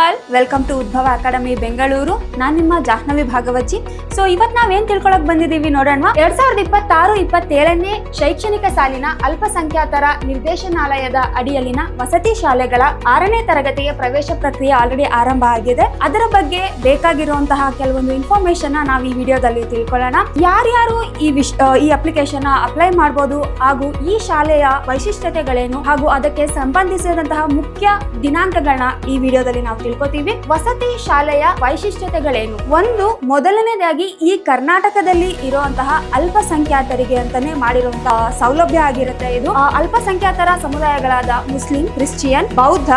All, welcome to ಉದ್ಭವ academy Bengaluru. ನಾನು ನಿಮ್ಮ ಜಾಹ್ನವಿ ಭಾಗವಚಿ. ಸೊ ಇವತ್ತು ನಾವೇನ್ ತಿಳ್ಕೊಳಕ್ ಬಂದಿದೀವಿ ನೋಡೋಣ. 2026-27ನೇ ಶೈಕ್ಷಣಿಕ ಸಾಲಿನ ಅಲ್ಪಸಂಖ್ಯಾತರ ನಿರ್ದೇಶನಾಲಯದ ಅಡಿಯಲ್ಲಿನ ವಸತಿ ಶಾಲೆಗಳ 6ನೇ ತರಗತಿಗೆ ಪ್ರವೇಶ ಪ್ರಕ್ರಿಯೆ ಆಲ್ರೆಡಿ ಆರಂಭ ಆಗಿದೆ. ಅದರ ಬಗ್ಗೆ ಬೇಕಾಗಿರುವಂತಹ ಕೆಲವೊಂದು ಇನ್ಫಾರ್ಮೇಶನ್ ನಾವು ಈ ವಿಡಿಯೋದಲ್ಲಿ ತಿಳ್ಕೊಳ್ಳೋಣ. ಯಾರ್ಯಾರು ಈ ಅಪ್ಲಿಕೇಶನ್ ಅಪ್ಲೈ ಮಾಡಬಹುದು, ಹಾಗೂ ಈ ಶಾಲೆಯ ವೈಶಿಷ್ಟ್ಯತೆಗಳೇನು, ಹಾಗೂ ಅದಕ್ಕೆ ಸಂಬಂಧಿಸಿದಂತಹ ಮುಖ್ಯ ದಿನಾಂಕಗಳನ್ನ ಈ ವಿಡಿಯೋದಲ್ಲಿ ನಾವು ತಿಳ್ಕೊತೀವಿ. ವಸತಿ ಶಾಲೆಯ ವೈಶಿಷ್ಟ್ಯತೆಗಳೇನು? ಒಂದು, ಮೊದಲನೇದಾಗಿ ಈ ಕರ್ನಾಟಕದಲ್ಲಿ ಇರುವಂತಹ ಅಲ್ಪಸಂಖ್ಯಾತರಿಗೆ ಅಂತಾನೆ ಮಾಡಿರುವಂತಹ ಸೌಲಭ್ಯ ಆಗಿರುತ್ತೆ. ಇದು ಅಲ್ಪಸಂಖ್ಯಾತರ ಸಮುದಾಯಗಳಾದ ಮುಸ್ಲಿಂ, ಕ್ರಿಶ್ಚಿಯನ್, ಬೌದ್ಧ,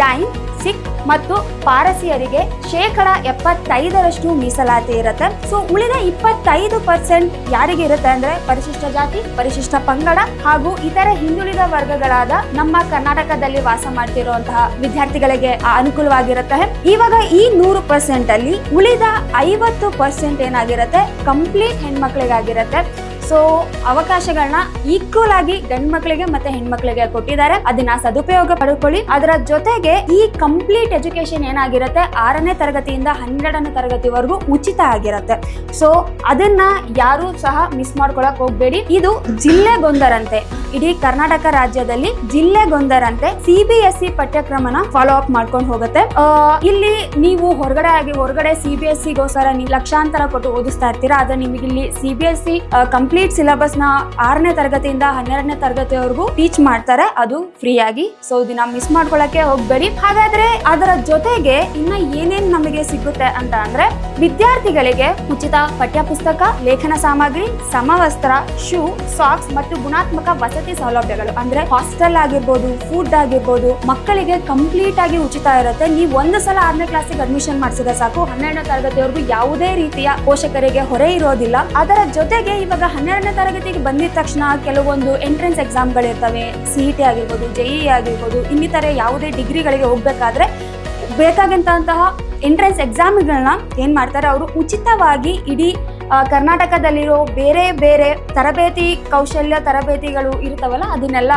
ಜೈನ್, ಸಿಖ್ ಮತ್ತು ಪಾರಸಿಯರಿಗೆ 75% ಮೀಸಲಾತಿ ಇರುತ್ತೆ. ಸೊ ಉಳಿದ 25% ಯಾರಿಗೆ ಇರುತ್ತೆ ಅಂದ್ರೆ ಪರಿಶಿಷ್ಟ ಜಾತಿ, ಪರಿಶಿಷ್ಟ ಪಂಗಡ ಹಾಗೂ ಇತರ ಹಿಂದುಳಿದ ವರ್ಗಗಳಾದ ನಮ್ಮ ಕರ್ನಾಟಕದಲ್ಲಿ ವಾಸ ಮಾಡ್ತಿರುವಂತಹ ವಿದ್ಯಾರ್ಥಿಗಳಿಗೆ ಅನುಕೂಲವಾಗಿರುತ್ತೆ. ಇವಾಗ ಈ 100% ಅಲ್ಲಿ ಉಳಿದ 50% ಏನಾಗಿರುತ್ತೆ, ಕಂಪ್ಲೀಟ್ ಹೆಣ್ಮಕ್ಳಿಗಾಗಿರುತ್ತೆ. ಸೊ ಅವಕಾಶಗಳನ್ನ ಈಕ್ವಲ್ ಆಗಿ ಗಂಡು ಮಕ್ಕಳಿಗೆ ಮತ್ತೆ ಹೆಣ್ಮಕ್ಳಿಗೆ ಕೊಟ್ಟಿದ್ದಾರೆ. ಅದನ್ನ ಸದುಪಯೋಗ ಪಡ್ಕೊಳ್ಳಿ. ಅದರ ಜೊತೆಗೆ ಈ ಕಂಪ್ಲೀಟ್ ಎಜುಕೇಶನ್ ಏನಾಗಿರುತ್ತೆ, 6ನೇ ತರಗತಿಯಿಂದ 12ನೇ ತರಗತಿವರೆಗೂ ಉಚಿತ ಆಗಿರುತ್ತೆ. ಸೊ ಅದನ್ನ ಯಾರು ಸಹ ಮಿಸ್ ಮಾಡ್ಕೊಳಕ್ ಹೋಗ್ಬೇಡಿ. ಇದು ಜಿಲ್ಲೆಗೊಂದರಂತೆ, ಇಡೀ ಕರ್ನಾಟಕ ರಾಜ್ಯದಲ್ಲಿ ಜಿಲ್ಲೆಗೊಂದರಂತೆ CBSE ಪಠ್ಯಕ್ರಮನ ಫಾಲೋ ಅಪ್ ಮಾಡ್ಕೊಂಡು ಹೋಗುತ್ತೆ. ಇಲ್ಲಿ ನೀವು ಹೊರಗಡೆ CBSE ಗೋಸ್ಕರ ನೀವು ಲಕ್ಷಾಂತರ ಕೊಟ್ಟು ಓದಿಸ್ತಾ ಇರ್ತೀರಾ. ಆದ್ರೆ ನಿಮಗೆ ಇಲ್ಲಿ CBSE ಕಂಪ್ಲೀಟ್ ಸಿಲೆಬಸ್ ನ 6ನೇ ತರಗತಿಯಿಂದ 12ನೇ ತರಗತಿವರೆಗೂ ಟೀಚ್ ಮಾಡ್ತಾರೆ, ಅದು ಫ್ರೀ ಆಗಿ. ಸೊ ಇದನ್ನ ಮಿಸ್ ಮಾಡ್ಕೊಳಕ್ಕೆ ಹೋಗ್ಬೇಡಿ. ಹಾಗಾದ್ರೆ ಅದರ ಜೊತೆಗೆ ಇನ್ನ ಏನೇನ್ ನಮಗೆ ಸಿಗುತ್ತೆ ಅಂತ ಅಂದ್ರೆ, ವಿದ್ಯಾರ್ಥಿಗಳಿಗೆ ಉಚಿತ ಪಠ್ಯ ಪುಸ್ತಕ, ಲೇಖನ ಸಾಮಗ್ರಿ, ಸಮವಸ್ತ್ರ, ಶೂ, ಸಾಕ್ಸ್ ಮತ್ತು ಗುಣಾತ್ಮಕ ವಸತಿ ಸೌಲಭ್ಯಗಳು ಅಂದ್ರೆ ಹಾಸ್ಟೆಲ್ ಆಗಿರ್ಬೋದು, ಫುಡ್ ಆಗಿರ್ಬೋದು, ಮಕ್ಕಳಿಗೆ ಕಂಪ್ಲೀಟ್ ಆಗಿ ಉಚಿತ ಇರುತ್ತೆ. ನೀವು ಒಂದು ಸಲ 6ನೇ ಕ್ಲಾಸಿಗೆ ಅಡ್ಮಿಷನ್ ಮಾಡಿಸಿದ್ರೆ ಸಾಕು, 12ನೇ ತರಗತಿವರೆಗೂ ಯಾವುದೇ ರೀತಿಯ ಪೋಷಕರಿಗೆ ಹೊರೆ ಇರೋದಿಲ್ಲ. ಅದರ ಜೊತೆಗೆ ಇವಾಗ 12ನೇ ತರಗತಿಗೆ ಬಂದಿದ ತಕ್ಷಣ ಕೆಲವೊಂದು ಎಂಟ್ರೆನ್ಸ್ ಎಕ್ಸಾಮ್ಗಳಿರ್ತವೆ, CET ಆಗಿರ್ಬೋದು, JEE ಆಗಿರ್ಬೋದು, ಇನ್ನಿತರೆ ಯಾವುದೇ ಡಿಗ್ರಿಗಳಿಗೆ ಹೋಗ್ಬೇಕಾದ್ರೆ ಬೇಕಾದಂತಹ ಎಂಟ್ರೆನ್ಸ್ ಎಕ್ಸಾಮ್ಗಳನ್ನ ಏನ್ ಮಾಡ್ತಾರೆ, ಅವರು ಉಚಿತವಾಗಿ ಇಡೀ ಕರ್ನಾಟಕದಲ್ಲಿರೋ ಬೇರೆ ಬೇರೆ ತರಬೇತಿ, ಕೌಶಲ್ಯ ತರಬೇತಿಗಳು ಇರ್ತಾವಲ್ಲ, ಅದನ್ನೆಲ್ಲ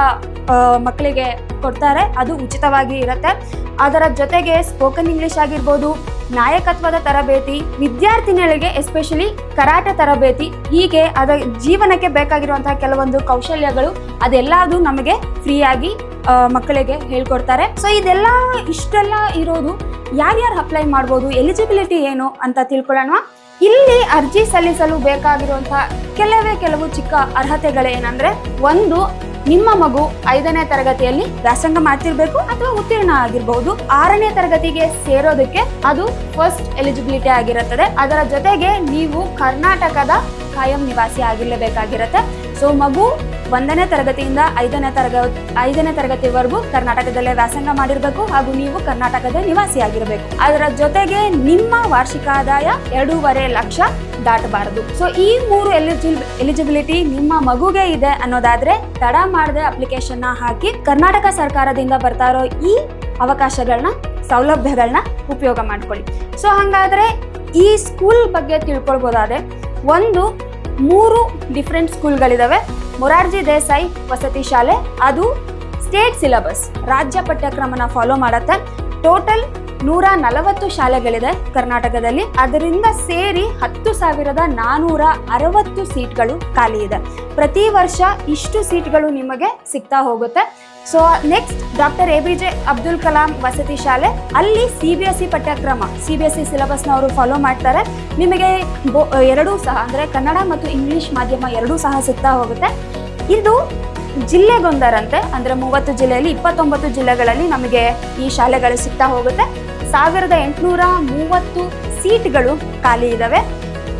ಮಕ್ಕಳಿಗೆ ಕೊಡ್ತಾರೆ. ಅದು ಉಚಿತವಾಗಿ ಇರುತ್ತೆ. ಅದರ ಜೊತೆಗೆ ಸ್ಪೋಕನ್ ಇಂಗ್ಲಿಷ್ ಆಗಿರ್ಬೋದು, ನಾಯಕತ್ವದ ತರಬೇತಿ, ವಿದ್ಯಾರ್ಥಿನಿಗಳಿಗೆ ಎಸ್ಪೆಷಲಿ ಕರಾಟೆ ತರಬೇತಿ, ಹೀಗೆ ಅದ ಜೀವನಕ್ಕೆ ಬೇಕಾಗಿರುವಂತಹ ಕೆಲವೊಂದು ಕೌಶಲ್ಯಗಳು ಅದೆಲ್ಲದು ನಮಗೆ ಫ್ರೀಯಾಗಿ ಮಕ್ಕಳಿಗೆ ಹೇಳ್ಕೊಡ್ತಾರೆ. ಸೊ ಇಷ್ಟೆಲ್ಲ ಇರೋದು ಯಾರ್ಯಾರು ಅಪ್ಲೈ ಮಾಡ್ಬೋದು, ಎಲಿಜಿಬಿಲಿಟಿ ಏನು ಅಂತ ತಿಳ್ಕೊಳ್ಳೋಣ. ಇಲ್ಲಿ ಅರ್ಜಿ ಸಲ್ಲಿಸಲು ಬೇಕಾಗಿರುವಂತಹ ಕೆಲವು ಚಿಕ್ಕ ಅರ್ಹತೆಗಳೇನಂದ್ರೆ, ಒಂದು, ನಿಮ್ಮ ಮಗು 5ನೇ ತರಗತಿಯಲ್ಲಿ ವ್ಯಾಸಂಗ ಮಾಡ್ತಿರ್ಬೇಕು ಅಥವಾ ಉತ್ತೀರ್ಣ ಆಗಿರ್ಬಹುದು. 6ನೇ ತರಗತಿಗೆ ಸೇರೋದಕ್ಕೆ ಅದು ಫಸ್ಟ್ ಎಲಿಜಿಬಿಲಿಟಿ ಆಗಿರುತ್ತದೆ. ಅದರ ಜೊತೆಗೆ ನೀವು ಕರ್ನಾಟಕದ ಕಾಯಂ ನಿವಾಸಿ ಆಗಿರಲೇಬೇಕಾಗಿರುತ್ತೆ. ಸೊ ಮಗು 1ನೇ ತರಗತಿಯಿಂದ 5ನೇ ತರಗತಿವರೆಗೂ ಕರ್ನಾಟಕದಲ್ಲೇ ವ್ಯಾಸಂಗ ಮಾಡಿರ್ಬೇಕು, ಹಾಗೂ ನೀವು ಕರ್ನಾಟಕದ ನಿವಾಸಿ ಆಗಿರಬೇಕು. ಅದರ ಜೊತೆಗೆ ನಿಮ್ಮ ವಾರ್ಷಿಕ ಆದಾಯ 2.5 ಲಕ್ಷ ದಾಟಬಾರದು. ಸೊ ಈ 3 ಎಲಿಜಿಬಿಲಿಟಿ ನಿಮ್ಮ ಮಗುಗೆ ಇದೆ ಅನ್ನೋದಾದ್ರೆ ತಡ ಮಾಡದೆ ಅಪ್ಲಿಕೇಶನ್ ಹಾಕಿ ಕರ್ನಾಟಕ ಸರ್ಕಾರದಿಂದ ಬರ್ತಾ ಇರೋ ಈ ಅವಕಾಶಗಳನ್ನ, ಸೌಲಭ್ಯಗಳನ್ನ ಉಪಯೋಗ ಮಾಡ್ಕೊಳ್ಳಿ. ಸೊ ಹಾಗಾದ್ರೆ ಈ ಸ್ಕೂಲ್ ಬಗ್ಗೆ ತಿಳ್ಕೊಳ್ಬೋದಾದ್ರೆ, 3 ಡಿಫ್ರೆಂಟ್ ಸ್ಕೂಲ್ಗಳಿದಾವೆ. ಮೊರಾರ್ಜಿ ದೇಸಾಯಿ ವಸತಿ ಶಾಲೆ, ಅದು ಸ್ಟೇಟ್ ಸಿಲೆಬಸ್, ರಾಜ್ಯ ಪಠ್ಯಕ್ರಮನ ಫಾಲೋ ಮಾಡುತ್ತೆ. ಟೋಟಲ್ 140 ಶಾಲೆಗಳಿದೆ ಕರ್ನಾಟಕದಲ್ಲಿ. ಅದರಿಂದ ಸೇರಿ 10,460 ಸೀಟ್ಗಳು ಖಾಲಿ ಇದೆ. ಪ್ರತಿ ವರ್ಷ ಇಷ್ಟು ಸೀಟ್ಗಳು ನಿಮಗೆ ಸಿಗ್ತಾ ಹೋಗುತ್ತೆ. So next, doctor APJ Abdul Kalam ವಸತಿ ಶಾಲೆ, ಅಲ್ಲಿ CBSE ಪಠ್ಯಕ್ರಮ, CBSE ಸಿಲೆಬಸ್ನವರು ಫಾಲೋ ಮಾಡ್ತಾರೆ. ನಿಮಗೆ ಎರಡೂ ಸಹ ಅಂದ್ರೆ ಕನ್ನಡ ಮತ್ತು ಇಂಗ್ಲಿಷ್ ಮಾಧ್ಯಮ ಎರಡೂ ಸಹ ಸಿಗ್ತಾ ಹೋಗುತ್ತೆ. ಇದು ಜಿಲ್ಲೆಗೊಂದರಂತೆ, ಅಂದ್ರೆ 30 ಜಿಲ್ಲೆಯಲ್ಲಿ 29 ಜಿಲ್ಲೆಗಳಲ್ಲಿ ನಮಗೆ ಈ ಶಾಲೆಗಳು ಸಿಗ್ತಾ ಹೋಗುತ್ತೆ. 1830 ಸೀಟ್ಗಳು ಖಾಲಿ ಇದಾವೆ.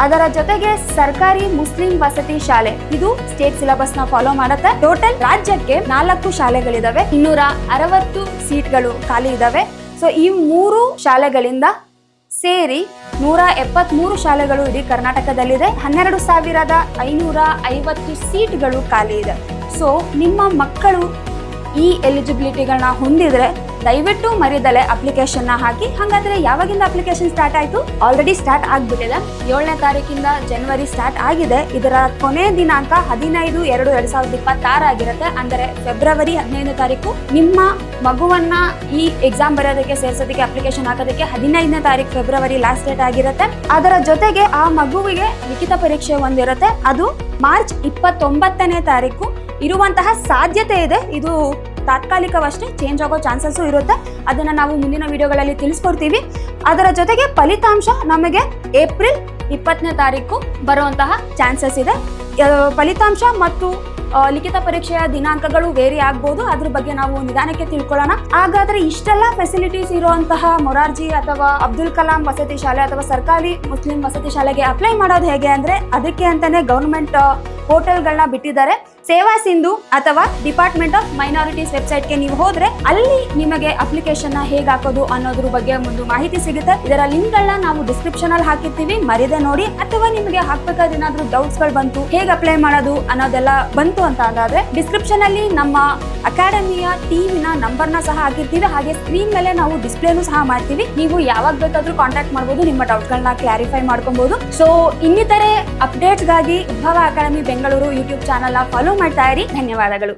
ಅದರ ಜೊತೆಗೆ ಸರ್ಕಾರಿ ಮುಸ್ಲಿಂ ವಸತಿ ಶಾಲೆ, ಇದು ಸ್ಟೇಟ್ ಸಿಲೆಬಸ್ ನ ಫಾಲೋ ಮಾಡುತ್ತೆ. ಟೋಟಲ್ ರಾಜ್ಯಕ್ಕೆ 4 ಶಾಲೆಗಳಿದಾವೆ, 260 ಸೀಟ್ಗಳು ಖಾಲಿ ಇದಾವೆ. ಸೊ ಈ 3 ಶಾಲೆಗಳಿಂದ ಸೇರಿ 173 ಶಾಲೆಗಳು ಇಡೀ ಕರ್ನಾಟಕದಲ್ಲಿದೆ. 12,550 ಸೀಟ್ಗಳು ಖಾಲಿ ಇದೆ. ಸೊ ನಿಮ್ಮ ಮಕ್ಕಳು ಈ ಎಲಿಜಿಬಿಲಿಟಿಗಳನ್ನ ಹೊಂದಿದ್ರೆ ದಯವಿಟ್ಟು ಮರಿದಲೆ ಅಪ್ಲಿಕೇಶನ್ ನ ಹಾಕಿ. ಹಾಗಾದ್ರೆ ಯಾವಾಗಿಂದ ಅಪ್ಲಿಕೇಶನ್ ಸ್ಟಾರ್ಟ್ ಆಯ್ತು? ಆಲ್ರೆಡಿ ಸ್ಟಾರ್ಟ್ ಆಗ್ಬಿಟ್ಟಿದೆ. 7ನೇ ತಾರೀಕಿಂದ ಜನವರಿ ಸ್ಟಾರ್ಟ್ ಆಗಿದೆ. ಇದರ ಕೊನೆ ದಿನಾಂಕ 15/2/2026 ಆಗಿರುತ್ತೆ. ಅಂದರೆ ಫೆಬ್ರವರಿ 15ನೇ ತಾರೀಕು ನಿಮ್ಮ ಮಗುವನ್ನ ಈ ಎಕ್ಸಾಮ್ ಬರೆಯೋದಕ್ಕೆ ಸೇರ್ಸೋದಕ್ಕೆ ಅಪ್ಲಿಕೇಶನ್ ಹಾಕೋದಕ್ಕೆ 15ನೇ ತಾರೀಕು ಫೆಬ್ರವರಿ ಲಾಸ್ಟ್ ಡೇಟ್ ಆಗಿರುತ್ತೆ. ಅದರ ಜೊತೆಗೆ ಆ ಮಗುವಿಗೆ ಲಿಖಿತ ಪರೀಕ್ಷೆ ಒಂದಿರುತ್ತೆ, ಅದು ಮಾರ್ಚ್ 29ನೇ ತಾರೀಕು ಇರುವಂತಹ ಸಾಧ್ಯತೆ ಇದೆ. ಇದು ತಾತ್ಕಾಲಿಕವಷ್ಟೇ, ಚೇಂಜ್ ಆಗೋ ಚಾನ್ಸಸ್ ಇರುತ್ತೆ. ಅದನ್ನ ನಾವು ಮುಂದಿನ ವಿಡಿಯೋಗಳಲ್ಲಿ ತಿಳಿಸ್ಕೊಡ್ತೀವಿ. ಅದರ ಜೊತೆಗೆ ಫಲಿತಾಂಶ ನಮಗೆ ಏಪ್ರಿಲ್ 20ನೇ ತಾರೀಕು ಬರುವಂತಹ ಚಾನ್ಸಸ್ ಇದೆ. ಫಲಿತಾಂಶ ಮತ್ತು ಲಿಖಿತ ಪರೀಕ್ಷೆಯ ದಿನಾಂಕಗಳು ವೇರಿ ಆಗ್ಬೋದು. ಅದ್ರ ಬಗ್ಗೆ ನಾವು ನಿಧಾನಕ್ಕೆ ತಿಳ್ಕೊಳ್ಳೋಣ. ಹಾಗಾದ್ರೆ ಇಷ್ಟೆಲ್ಲ ಫೆಸಿಲಿಟೀಸ್ ಇರುವಂತಹ ಮೊರಾರ್ಜಿ ಅಥವಾ ಅಬ್ದುಲ್ ಕಲಾಂ ವಸತಿ ಶಾಲೆ ಅಥವಾ ಸರ್ಕಾರಿ ಮುಸ್ಲಿಂ ವಸತಿ ಶಾಲೆಗೆ ಅಪ್ಲೈ ಮಾಡೋದು ಹೇಗೆ ಅಂದ್ರೆ, ಅದಕ್ಕೆ ಅಂತಾನೆ ಗವರ್ನಮೆಂಟ್ ಪೋರ್ಟಲ್ಗಳನ್ನ ಬಿಟ್ಟಿದ್ದಾರೆ. ಸೇವಾ ಸಿಂಧು ಅಥವಾ ಡಿಪಾರ್ಟ್ಮೆಂಟ್ ಆಫ್ ಮೈನಾರಿಟೀಸ್ ವೆಬ್ಸೈಟ್ಗೆ ನೀವು ಹೋದ್ರೆ ಅಲ್ಲಿ ನಿಮಗೆ ಅಪ್ಲಿಕೇಶನ್ ನ ಹೇಗೆ ಹಾಕೋದು ಅನ್ನೋದ್ರ ಬಗ್ಗೆ ಒಂದು ಮಾಹಿತಿ ಸಿಗುತ್ತೆ. ಇದರ ಲಿಂಕ್ ಗಳನ್ನ ನಾವು ಡಿಸ್ಕ್ರಿಪ್ಷನ್ ಅಲ್ಲಿ ಹಾಕಿರ್ತೀವಿ, ಮರಿದೆ ನೋಡಿ. ಅಥವಾ ನಿಮಗೆ ಹಾಕ್ಬೇಕಾದ್ರೆ ಏನಾದ್ರು ಡೌಟ್ಸ್ ಗಳು ಬಂತು, ಹೇಗೆ ಅಪ್ಲೈ ಮಾಡೋದು ಅನ್ನೋದೆಲ್ಲ ಬಂತು ಅಂತ ಅಂದಾದ್ರೆ ಡಿಸ್ಕ್ರಿಪ್ಷನ್ ಅಲ್ಲಿ ನಮ್ಮ ಅಕಾಡೆಮಿಯ ಟೀಮಿನ ನಂಬರ್ ನ ಸಹ ಹಾಕಿರ್ತೀವಿ. ಹಾಗೆ ಸ್ಕ್ರೀನ್ ಮೇಲೆ ನಾವು ಡಿಸ್ಪ್ಲೇನು ಸಹ ಮಾಡ್ತೀವಿ. ನೀವು ಯಾವಾಗ ಬೇಕಾದ್ರೂ ಕಾಂಟ್ಯಾಕ್ಟ್ ಮಾಡಬಹುದು, ನಿಮ್ಮ ಡೌಟ್ ಗಳನ್ನ ಕ್ಲಾರಿಫೈ ಮಾಡ್ಕೊಬಹುದು. ಸೊ ಇನ್ನಿತರೆ ಅಪ್ಡೇಟ್ಸ್ ಗಾಗಿ ಉದ್ಭವ ಅಕಾಡೆಮಿ ಬೆಂಗಳೂರು ಯೂಟ್ಯೂಬ್ ಚಾನಲ್ ನ ಫಾಲೋ ಮಾಡ್ತಾ ಇರಿ. ಧನ್ಯವಾದಗಳು.